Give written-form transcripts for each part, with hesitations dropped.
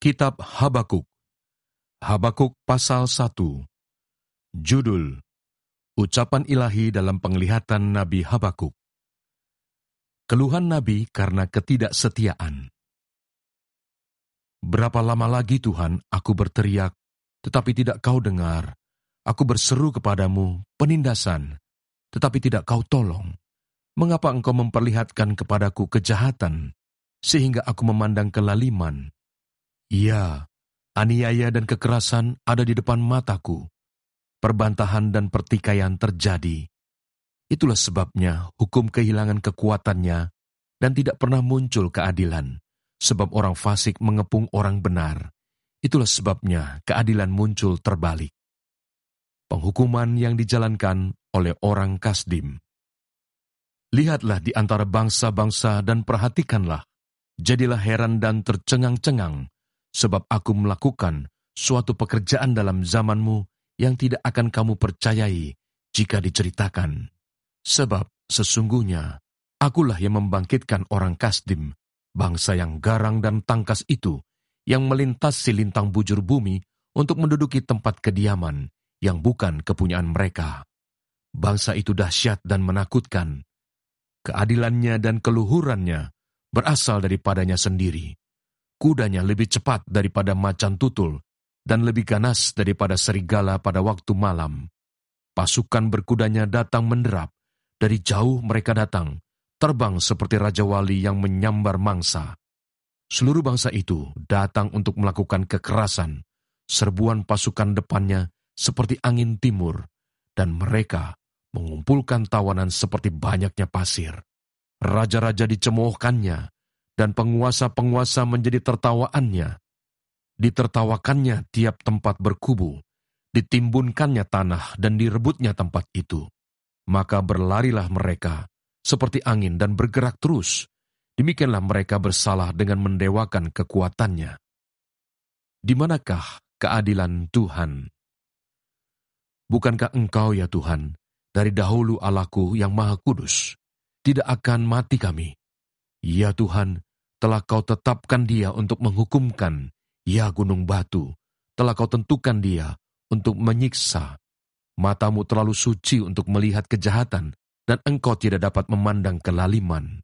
Kitab Habakuk. Habakuk pasal 1. Judul: Ucapan ilahi dalam penglihatan Nabi Habakuk. Keluhan Nabi karena ketidaksetiaan. Berapa lama lagi, Tuhan, aku berteriak, tetapi tidak kau dengar. Aku berseru kepadamu, penindasan, tetapi tidak kau tolong. Mengapa engkau memperlihatkan kepadaku kejahatan, sehingga aku memandang kelaliman? Ya, aniaya dan kekerasan ada di depan mataku. Perbantahan dan pertikaian terjadi. Itulah sebabnya hukum kehilangan kekuatannya dan tidak pernah muncul keadilan, sebab orang fasik mengepung orang benar. Itulah sebabnya keadilan muncul terbalik. Penghukuman yang dijalankan oleh orang Kasdim. Lihatlah di antara bangsa-bangsa dan perhatikanlah. Jadilah heran dan tercengang-cengang, sebab aku melakukan suatu pekerjaan dalam zamanmu yang tidak akan kamu percayai jika diceritakan. Sebab sesungguhnya akulah yang membangkitkan orang Kasdim, bangsa yang garang dan tangkas itu, yang melintasi lintang bujur bumi untuk menduduki tempat kediaman yang bukan kepunyaan mereka. Bangsa itu dahsyat dan menakutkan. Keadilannya dan keluhurannya berasal daripadanya sendiri. Kudanya lebih cepat daripada macan tutul, dan lebih ganas daripada serigala pada waktu malam. Pasukan berkudanya datang menderap, dari jauh mereka datang, terbang seperti Raja Wali yang menyambar mangsa. Seluruh bangsa itu datang untuk melakukan kekerasan, serbuan pasukan depannya seperti angin timur, dan mereka mengumpulkan tawanan seperti banyaknya pasir. Raja-raja dicemoohkannya, dan penguasa-penguasa menjadi tertawaannya. Ditertawakannya tiap tempat berkubu, ditimbunkannya tanah dan direbutnya tempat itu. Maka berlarilah mereka seperti angin dan bergerak terus. Demikianlah mereka bersalah dengan mendewakan kekuatannya. Di manakah keadilan Tuhan? Bukankah Engkau, ya Tuhan, dari dahulu Allahku yang Maha Kudus, tidak akan mati kami? Ya Tuhan, telah Kau tetapkan Dia untuk menghukumkan. Ya gunung batu, telah Kau tentukan Dia untuk menyiksa. Matamu terlalu suci untuk melihat kejahatan, dan Engkau tidak dapat memandang kelaliman.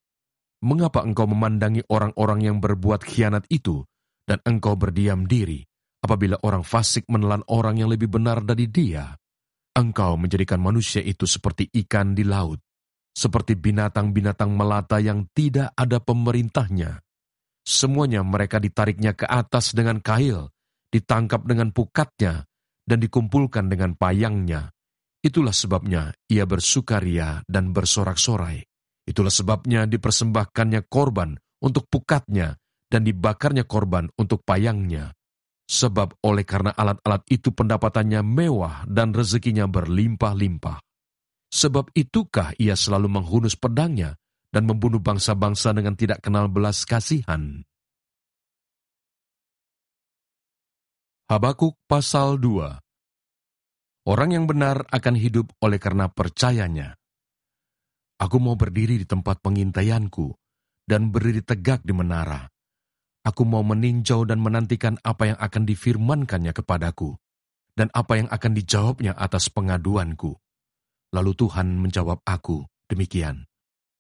Mengapa Engkau memandangi orang-orang yang berbuat khianat itu, dan Engkau berdiam diri apabila orang fasik menelan orang yang lebih benar dari dia? Engkau menjadikan manusia itu seperti ikan di laut, seperti binatang-binatang melata yang tidak ada pemerintahnya. Semuanya mereka ditariknya ke atas dengan kail, ditangkap dengan pukatnya, dan dikumpulkan dengan payangnya. Itulah sebabnya ia bersukaria dan bersorak-sorai. Itulah sebabnya dipersembahkannya korban untuk pukatnya, dan dibakarnya korban untuk payangnya. Sebab oleh karena alat-alat itu pendapatannya mewah dan rezekinya berlimpah-limpah. Sebab itukah ia selalu menghunus pedangnya dan membunuh bangsa-bangsa dengan tidak kenal belas kasihan. Habakuk pasal 2. Orang yang benar akan hidup oleh karena percayanya. Aku mau berdiri di tempat pengintaianku dan berdiri tegak di menara. Aku mau meninjau dan menantikan apa yang akan difirmankannya kepadaku dan apa yang akan dijawabnya atas pengaduanku. Lalu Tuhan menjawab aku, demikian.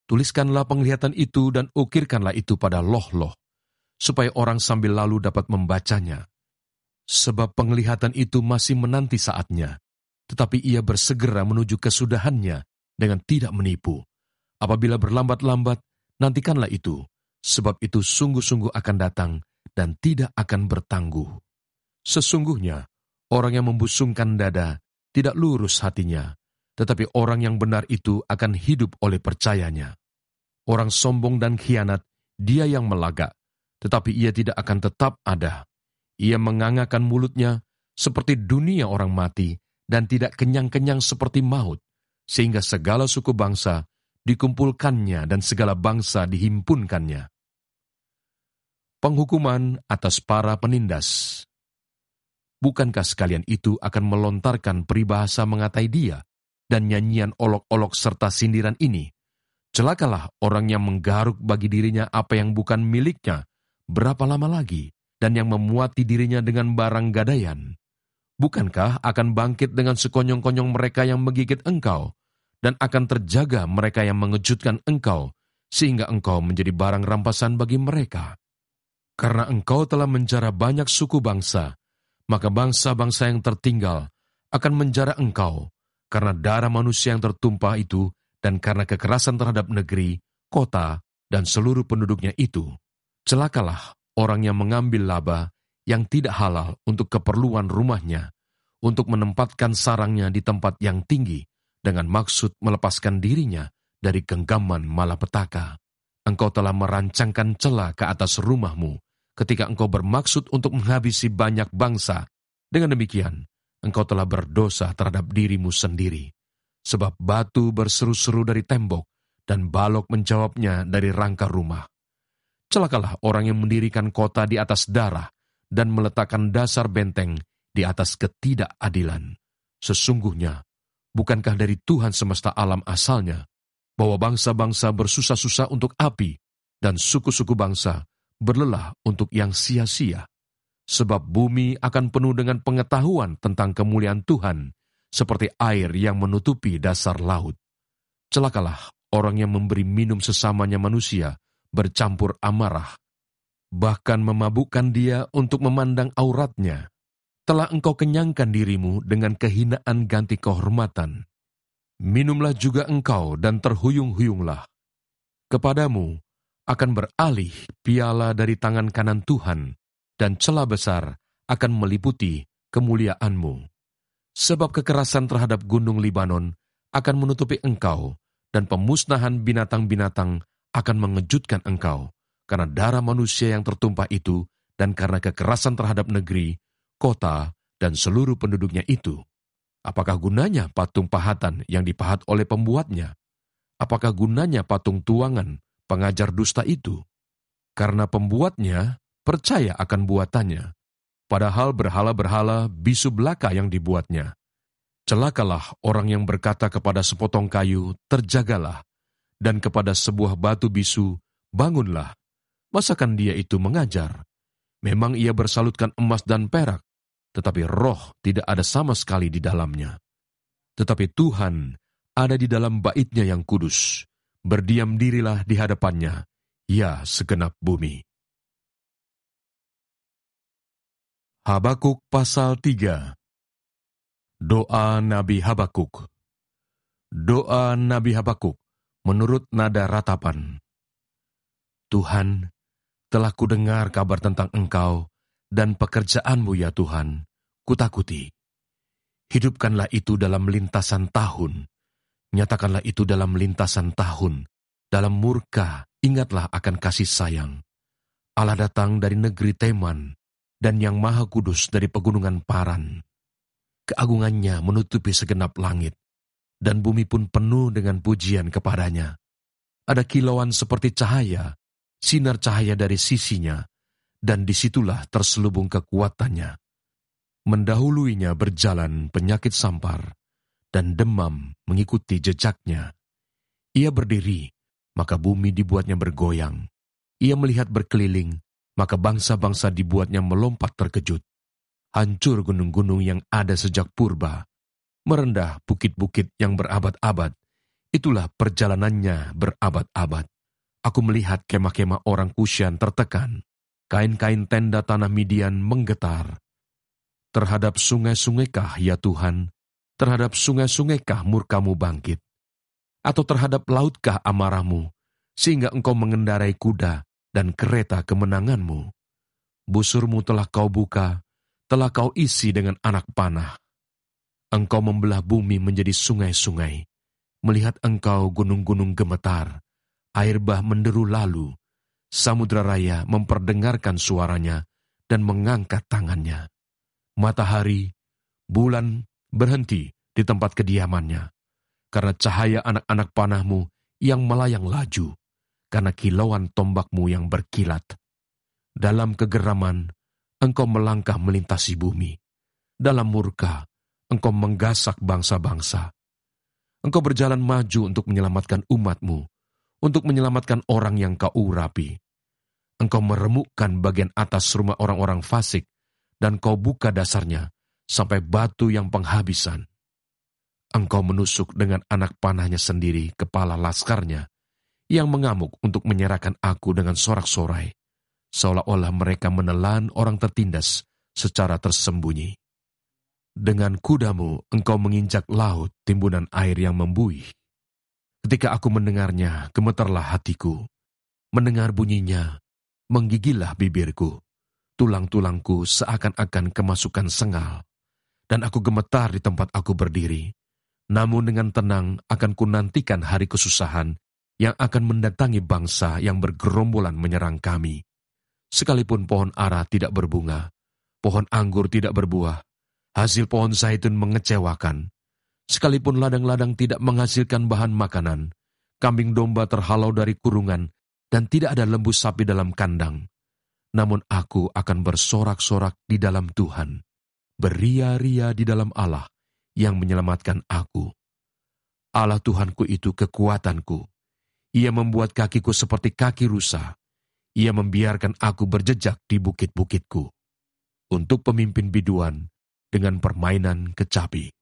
Tuliskanlah penglihatan itu dan ukirkanlah itu pada loh-loh, supaya orang sambil lalu dapat membacanya. Sebab penglihatan itu masih menanti saatnya, tetapi ia bersegera menuju kesudahannya dengan tidak menipu. Apabila berlambat-lambat, nantikanlah itu, sebab itu sungguh-sungguh akan datang dan tidak akan bertangguh. Sesungguhnya, orang yang membusungkan dada tidak lurus hatinya, tetapi orang yang benar itu akan hidup oleh percayanya. Orang sombong dan khianat, dia yang melagak, tetapi ia tidak akan tetap ada. Ia mengangakan mulutnya seperti dunia orang mati, dan tidak kenyang-kenyang seperti maut, sehingga segala suku bangsa dikumpulkannya dan segala bangsa dihimpunkannya. Penghukuman atas para penindas. Bukankah sekalian itu akan melontarkan peribahasa mengatai dia, dan nyanyian olok-olok serta sindiran ini? Celakalah orang yang menggaruk bagi dirinya apa yang bukan miliknya. Berapa lama lagi? dan yang memuati dirinya dengan barang gadaian? Bukankah akan bangkit dengan sekonyong-konyong mereka yang menggigit engkau, dan akan terjaga mereka yang mengejutkan engkau, sehingga engkau menjadi barang rampasan bagi mereka? Karena engkau telah menjara banyak suku bangsa, maka bangsa-bangsa yang tertinggal akan menjara engkau, karena darah manusia yang tertumpah itu, dan karena kekerasan terhadap negeri, kota, dan seluruh penduduknya itu. Celakalah orang yang mengambil laba yang tidak halal untuk keperluan rumahnya, untuk menempatkan sarangnya di tempat yang tinggi, dengan maksud melepaskan dirinya dari genggaman malapetaka. Engkau telah merancangkan celah ke atas rumahmu, ketika engkau bermaksud untuk menghabisi banyak bangsa. Dengan demikian, engkau telah berdosa terhadap dirimu sendiri. Sebab batu berseru-seru dari tembok, dan balok menjawabnya dari rangka rumah. Celakalah orang yang mendirikan kota di atas darah, dan meletakkan dasar benteng di atas ketidakadilan. Sesungguhnya, bukankah dari Tuhan semesta alam asalnya, bahwa bangsa-bangsa bersusah-susah untuk api, dan suku-suku bangsa berlelah untuk yang sia-sia? Sebab bumi akan penuh dengan pengetahuan tentang kemuliaan Tuhan, seperti air yang menutupi dasar laut. Celakalah orang yang memberi minum sesamanya manusia, bercampur amarah, bahkan memabukkan dia untuk memandang auratnya. Telah engkau kenyangkan dirimu dengan kehinaan ganti kehormatan. Minumlah juga engkau dan terhuyung-huyunglah. Kepadamu akan beralih piala dari tangan kanan Tuhan, dan celah besar akan meliputi kemuliaanmu. Sebab kekerasan terhadap gunung Libanon akan menutupi engkau, dan pemusnahan binatang-binatang akan mengejutkan engkau, karena darah manusia yang tertumpah itu, dan karena kekerasan terhadap negeri, kota, dan seluruh penduduknya itu. Apakah gunanya patung pahatan yang dipahat oleh pembuatnya? Apakah gunanya patung tuangan pengajar dusta itu? Karena pembuatnya percaya akan buatannya, padahal berhala-berhala bisu belaka yang dibuatnya. Celakalah orang yang berkata kepada sepotong kayu, terjagalah, dan kepada sebuah batu bisu, bangunlah. Masakan dia itu mengajar? Memang ia bersalutkan emas dan perak, tetapi roh tidak ada sama sekali di dalamnya. Tetapi Tuhan ada di dalam bait-Nya yang kudus. Berdiam dirilah di hadapannya, ya segenap bumi. Habakuk pasal 3. Doa Nabi Habakuk. Doa Nabi Habakuk menurut nada ratapan. Tuhan, telah kudengar kabar tentang Engkau dan pekerjaanmu ya Tuhan, kutakuti. Hidupkanlah itu dalam lintasan tahun, nyatakanlah itu dalam lintasan tahun, dalam murka ingatlah akan kasih sayang. Allah datang dari negeri Teman, dan yang maha kudus dari pegunungan Paran. Keagungannya menutupi segenap langit, dan bumi pun penuh dengan pujian kepadanya. Ada kilauan seperti cahaya, sinar cahaya dari sisinya, dan disitulah terselubung kekuatannya. Mendahuluinya berjalan penyakit sampar, dan demam mengikuti jejaknya. Ia berdiri, maka bumi dibuatnya bergoyang. Ia melihat berkeliling, maka bangsa-bangsa dibuatnya melompat terkejut. Hancur gunung-gunung yang ada sejak purba, merendah bukit-bukit yang berabad-abad. Itulah perjalanannya berabad-abad. Aku melihat kemah-kemah orang Kusyan tertekan, kain-kain tenda tanah Midian menggetar. Terhadap sungai-sungaikah, ya Tuhan, terhadap sungai-sungaikah murkamu bangkit? Atau terhadap lautkah amarahmu, sehingga engkau mengendarai kuda dan kereta kemenanganmu? Busurmu telah kau buka, telah kau isi dengan anak panah. Engkau membelah bumi menjadi sungai-sungai. Melihat engkau gunung-gunung gemetar, air bah menderu lalu, samudra raya memperdengarkan suaranya dan mengangkat tangannya. Matahari, bulan berhenti di tempat kediamannya, karena cahaya anak-anak panahmu yang melayang laju, karena kilauan tombakmu yang berkilat. Dalam kegeraman, engkau melangkah melintasi bumi. Dalam murka, engkau menggasak bangsa-bangsa. Engkau berjalan maju untuk menyelamatkan umatmu, untuk menyelamatkan orang yang kau urapi. engkau meremukkan bagian atas rumah orang-orang fasik, dan kau buka dasarnya sampai batu yang penghabisan. Engkau menusuk dengan anak panahnya sendiri kepala laskarnya, yang mengamuk untuk menyerahkan aku dengan sorak-sorai, seolah-olah mereka menelan orang tertindas secara tersembunyi. Dengan kudamu engkau menginjak laut timbunan air yang membuih. Ketika aku mendengarnya, gemetarlah hatiku. Mendengar bunyinya, menggigillah bibirku. Tulang-tulangku seakan-akan kemasukan sengal. Dan aku gemetar di tempat aku berdiri. Namun dengan tenang akan kunantikan hari kesusahan yang akan mendatangi bangsa yang bergerombolan menyerang kami. Sekalipun pohon ara tidak berbunga, pohon anggur tidak berbuah, hasil pohon zaitun mengecewakan. Sekalipun ladang-ladang tidak menghasilkan bahan makanan, kambing domba terhalau dari kurungan, dan tidak ada lembu sapi dalam kandang. Namun aku akan bersorak-sorak di dalam Tuhan, beria-ria di dalam Allah yang menyelamatkan aku. Allah Tuhanku itu kekuatanku. Ia membuat kakiku seperti kaki rusa. Ia membiarkan aku berjejak di bukit-bukitku. Untuk pemimpin biduan dengan permainan kecapi.